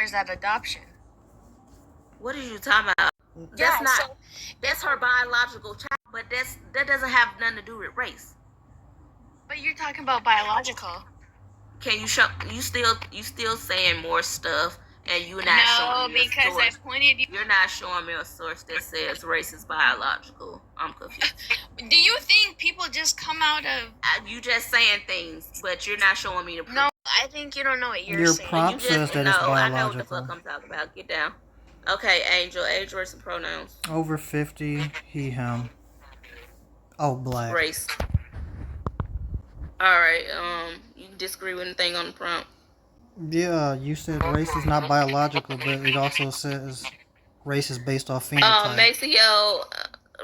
is that adoption. What are you talking about? Yeah, That's her biological child, but that doesn't have nothing to do with race. But you're talking about biological. Can you show? You still saying more stuff, and you're not showing me a because source. I pointed you. You're not showing me a source that says race is biological. I'm confused. Do you think people just come out of? You just saying things, but you're not showing me the proof. No, I think you don't know what you're Your saying. prompt says that it's I know what the biological. fuck I'm talking about. Get down. Okay, Angel, age, race, and pronouns. Over 50, he, him. Oh, black. Race. Alright, you disagree with anything on the prompt? Yeah, you said race is not biological, but it also says race is based off phenotype. Maceo,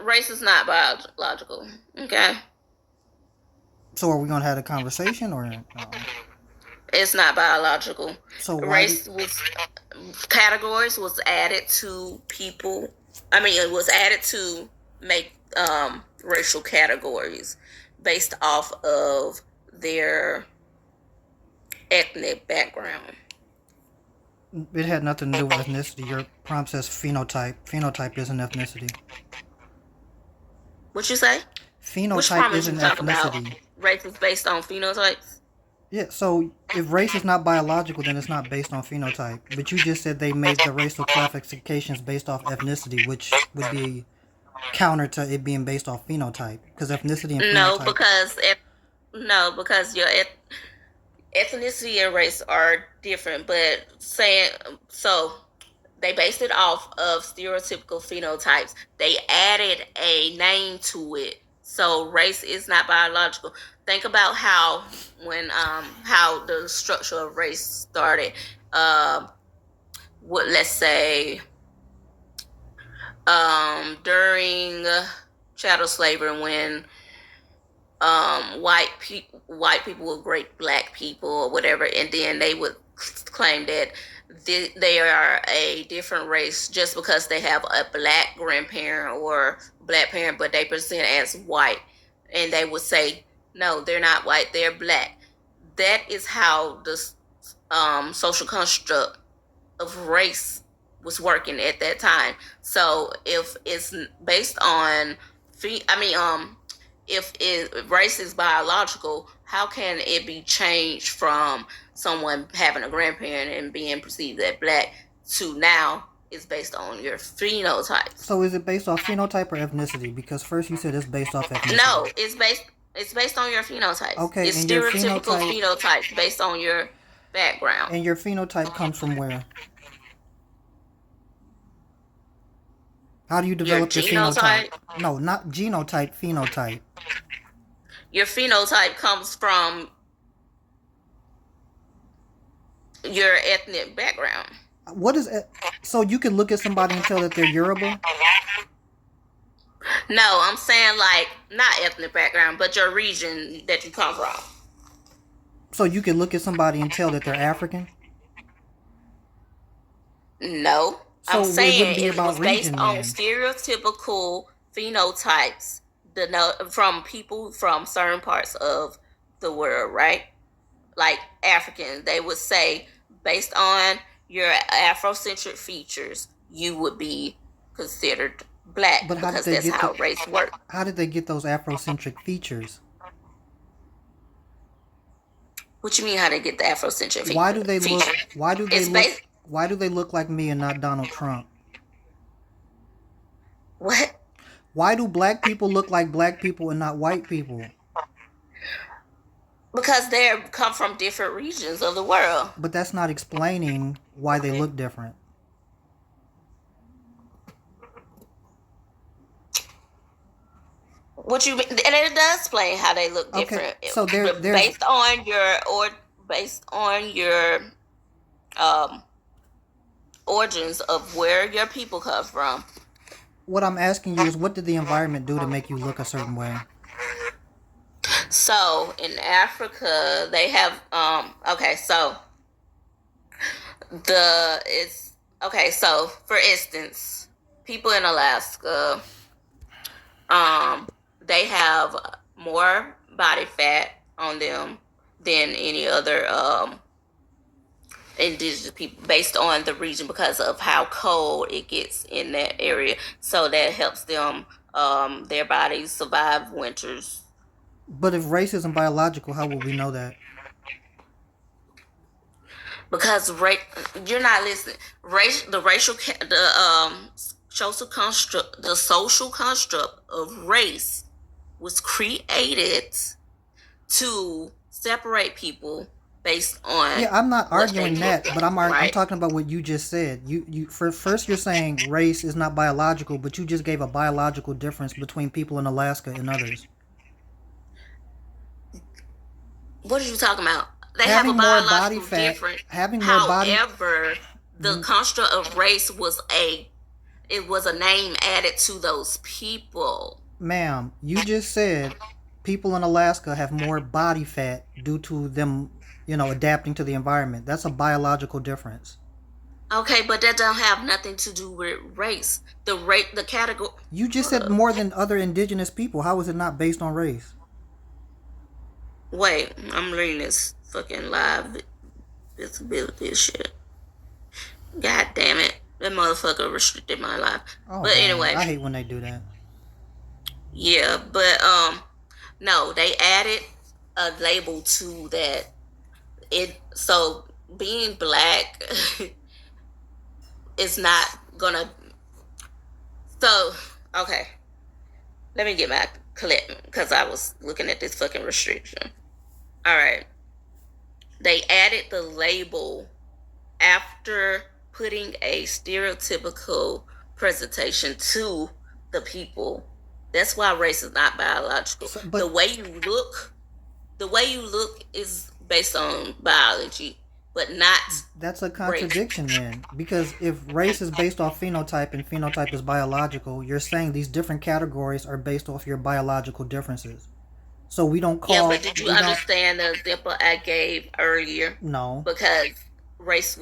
race is not biological. Okay. So are we gonna have a conversation or no? It's not biological. So categories was added to people. I mean, it was added to make racial categories based off of their ethnic background. It had nothing to do with ethnicity. Your prompt says phenotype. Phenotype isn't ethnicity. What you say? Phenotype isn't ethnicity. Race is based on phenotypes? Yeah, so if race is not biological, then it's not based on phenotype. But you just said they made the racial classifications based off ethnicity, which would be counter to it being based off phenotype. Because ethnicity and phenotype... because your ethnicity and race are different. But they based it off of stereotypical phenotypes. They added a name to it. So race is not biological. Think about how the structure of race started. Let's say during chattel slavery, when white people would great black people or whatever, and then they would claim that they are a different race just because they have a black grandparent or black parent, but they present as white, and they would say, no, they're not white, they're black. That is how the social construct of race was working at that time. So if it's based on, if race is biological, how can it be changed from someone having a grandparent and being perceived as black to now it's based on your phenotype? So is it based off phenotype or ethnicity? Because first you said it's based off ethnicity. No, it's based on your phenotype. Okay, it's and stereotypical phenotypes based on your background. And your phenotype comes from where? How do you develop your phenotype? No, not genotype, phenotype. Your phenotype comes from your ethnic background. What is it? So you can look at somebody and tell that they're Yoruba? No, I'm saying like not ethnic background, but your region that you come from. So you can look at somebody and tell that they're African? No. So I'm saying it was based on stereotypical phenotypes from people from certain parts of the world, right? Like Africans, they would say based on your Afrocentric features, you would be considered black, but because that's how race works. How did they get those Afrocentric features? What you mean? How they get the Afrocentric features? Why do they look like me and not Donald Trump? What? Why do black people look like black people and not white people? Because they come from different regions of the world. But that's not explaining why they look different. What you mean? And it does explain how they look different. Okay, so they're based on your origins of where your people come from. What I'm asking you is, what did the environment do to make you look a certain way? So in Africa, they have So for instance, people in Alaska, they have more body fat on them than any other indigenous people based on the region because of how cold it gets in that area. So that helps them, their bodies survive winters. But if race isn't biological, how would we know that? Because you're not listening. The social construct of race was created to separate people based on. Yeah, I'm not what they arguing look that, like, but I'm right? talking about what you just said. First you're saying race is not biological, but you just gave a biological difference between people in Alaska and others. What are you talking about? They Having have a more body biological fat, difference. having more body. However, the construct of race was a name added to those people. Ma'am, you just said people in Alaska have more body fat due to them, adapting to the environment. That's a biological difference. Okay, but that don't have nothing to do with race. The category. You just said more than other indigenous people. How is it not based on race? Wait, I'm reading this fucking live visibility shit. God damn it. That motherfucker restricted my life. Oh, but damn. anyway. I hate when they do that. Yeah, but no, they added a label to that. So being black is not gonna. So okay, let me get my clip because I was looking at this fucking restriction. All right, they added the label after putting a stereotypical presentation to the people. That's why race is not biological. The way you look is based on biology, but not. That's a contradiction then, because if race is based off phenotype and phenotype is biological, you're saying these different categories are based off your biological differences. So we don't call. Yeah, but did you understand the example I gave earlier? No. Because race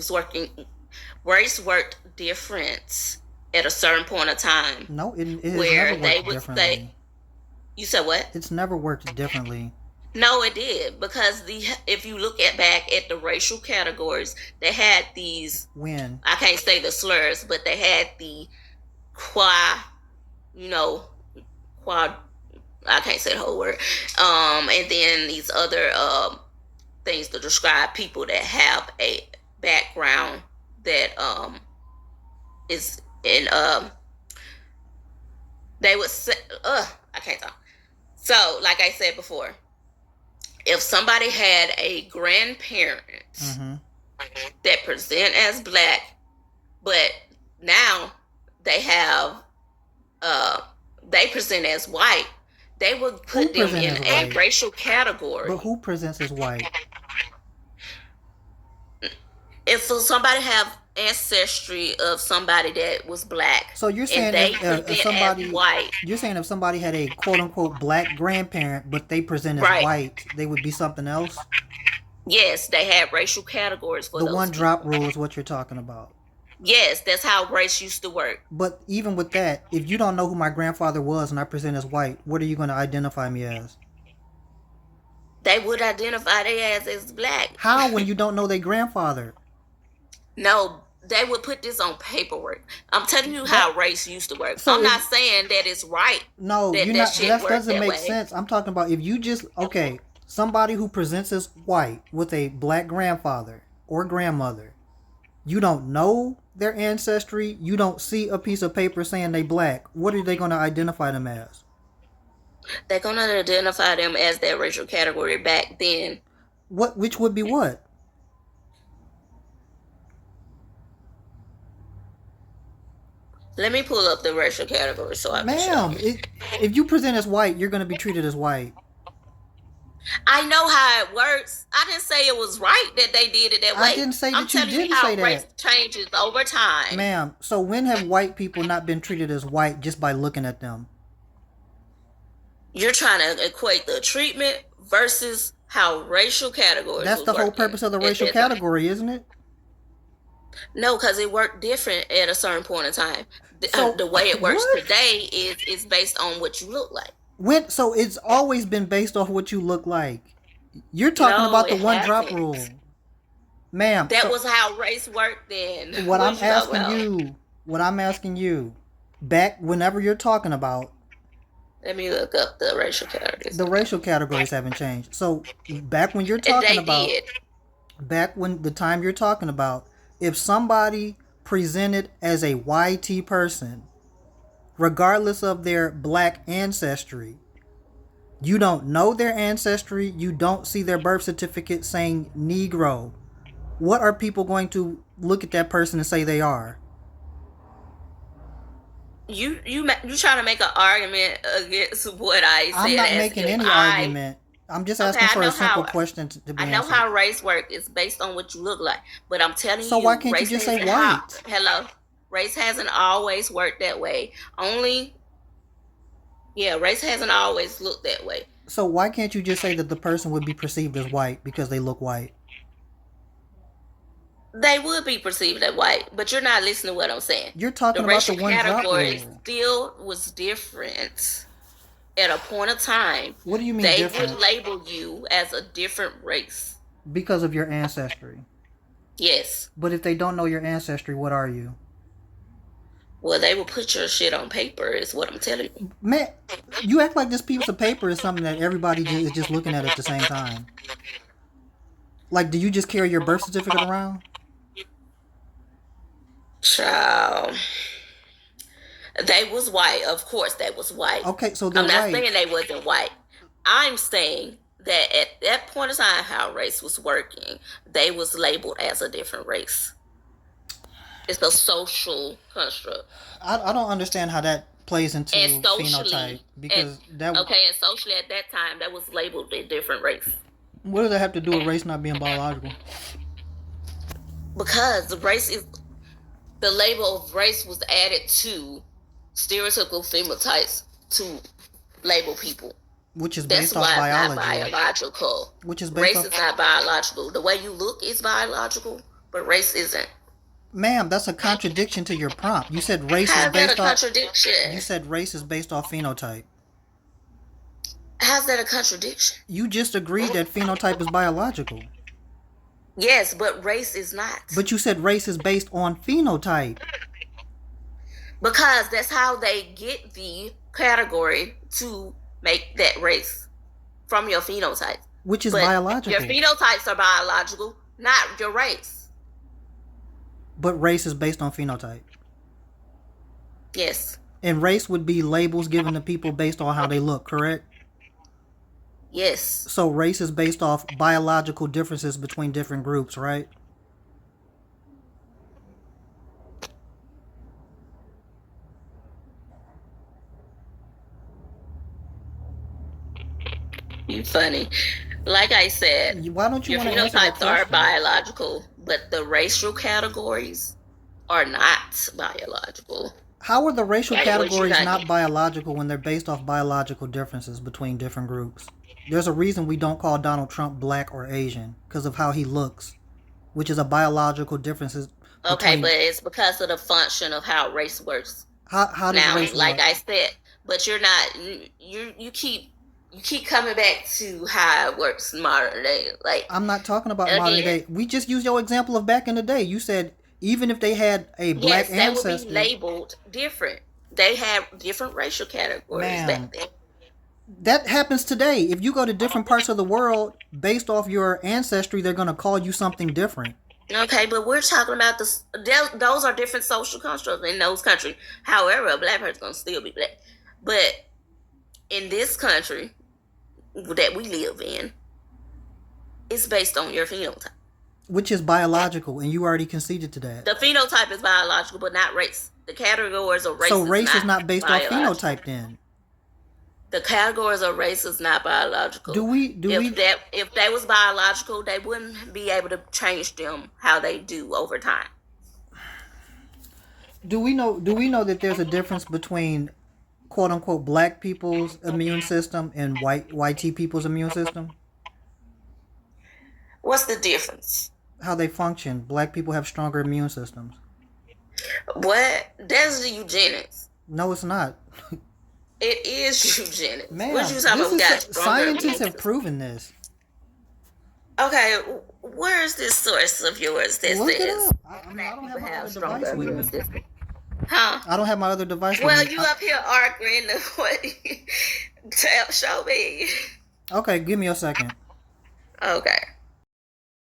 worked different at a certain point of time. No, it has where never worked differently. You said what? It's never worked differently. No, it did, because if you look back at the racial categories, they had these. When? I can't say the slurs, but they had the quad. I can't say the whole word. And then these other things to describe people that have a background that is in they would say I can't talk. So like I said before, if somebody had a grandparent that present as black, but now they have they present as white, they would put them in a racial category. But who presents as white? If somebody have ancestry of somebody that was black, so you're saying if somebody white, you're saying if somebody had a quote unquote black grandparent, but they present as white, they would be something else. Yes, they had racial categories for the one drop rule is what you're talking about. Yes, that's how race used to work. But even with that, if you don't know who my grandfather was and I present as white, what are you going to identify me as? They would identify their ass as black. How, when you don't know their grandfather? No, they would put this on paperwork. I'm telling you how race used to work. So I'm not saying that it's right. No, you're not. That doesn't make sense. I'm talking about if you just somebody who presents as white with a black grandfather or grandmother, you don't know their ancestry, you don't see a piece of paper saying they black, what are they going to identify them as? They're going to identify them as their racial category back then. Which would be what? Let me pull up the racial category so I can show you. If you present as white, you're going to be treated as white. I know how it works. I didn't say it was right that they did it that way. I didn't say that you didn't say that. Race changes over time. Ma'am, so when have white people not been treated as white just by looking at them? You're trying to equate the treatment versus how racial categories. That's the whole purpose of the racial category, isn't it? No, because it worked different at a certain point in time. The way it works today is based on what you look like. So it's always been based off what you look like. You're talking about the one drop rule. Ma'am, That so was how race worked then. what I'm What you talking about? asking you, back whenever you're talking about, Let me look up the racial categories. the racial categories haven't changed. So back when you're And talking they about, did. back when the time you're talking about, if somebody presented as a YT person, regardless of their black ancestry, you don't know their ancestry, you don't see their birth certificate saying Negro, what are people going to look at that person and say they are? You trying to make an argument against what I said? I'm not as making if any I argument. I'm just Okay, asking I for know a simple how question to be I know answered. how race work is based on what you look like, but I'm telling So you, why can't you race just say isn't white? hello, race hasn't always worked that way. Race hasn't always looked that way. So why can't you just say that the person would be perceived as white because they look white? They would be perceived as white, but you're not listening to what I'm saying. You're talking The about the racial one drop category rule. still was different. At a point of time, What do you mean they different? would label you as a different race. Because of your ancestry. Yes. But if they don't know your ancestry, what are you? Well, they will put your shit on paper, is what I'm telling you. Man, you act like this piece of paper is something that everybody is just looking at the same time. Like, do you just carry your birth certificate around? Child. They was white. Of course they was white. Okay, so they're I'm not white. saying they wasn't white. I'm saying that at that point in time, how race was working, they was labeled as a different race. It's a social construct. I don't understand how that plays into And socially, phenotype. Because and socially at that time, that was labeled a different race. What does that have to do with race not being biological? Because the label of race was added to stereotypical phenotypes to label people. Which is That's based off why it's not biology. biological. Which is based Race off... is not biological. The way you look is biological, but race isn't. Ma'am, that's a contradiction to your prompt. You said race How's is that a based off... contradiction? You said race is based off phenotype. How's that a contradiction? You just agreed that phenotype is biological. Yes, but race is not. But you said race is based on phenotype. Because that's how they get the category to make that race from your phenotype. Which is But biological. your phenotypes are biological, not your race. But race is based on phenotype. Yes. And race would be labels given to people based on how they look, correct? Yes. So race is based off biological differences between different groups, right? You funny. Like I said, Why don't you your want to answer that phenotypes are question? biological, but the racial categories are not biological. How are the racial Like, what you categories got? not biological when they're based off biological differences between different groups? There's a reason we don't call Donald Trump black or Asian, because of how he looks, which is a biological differences. Okay, between... but it's because of the function of how race works. How does Now, race like work? I said, but you're not. You keep coming back to how it works modern day. Like, I'm not talking about again, modern day. We just used your example of back in the day. You said even if they had a black yes, they would ancestor, be labeled different. They have different racial categories Ma'am. back then. that happens today. If you go to different parts of the world based off your ancestry, they're going to call you something different. Okay, but we're talking about this. Those are different social constructs in those countries. However, a black person's gonna still be black. But in this country that we live in, it's based on your phenotype. Which is biological, and you already conceded to that. The phenotype is biological, but not race. The categories of race. So race is not based off biological. phenotype then. The categories of race is not biological. If they was biological, they wouldn't be able to change them how they do over time. Do we know that there's a difference between quote unquote black people's immune system and white people's immune system? What's the difference? How they function. Black people have stronger immune systems. What? That's the eugenics. No, it's not. It is eugenics. Man, What you talking about? scientists have proven this. Okay, Where's this source of yours that Look it says up. I mean, I black don't people have my have other stronger device with immune me. system? Huh? I don't have my other device Well, with me. you up here arguing what? Show me. Okay, give me a second. Okay.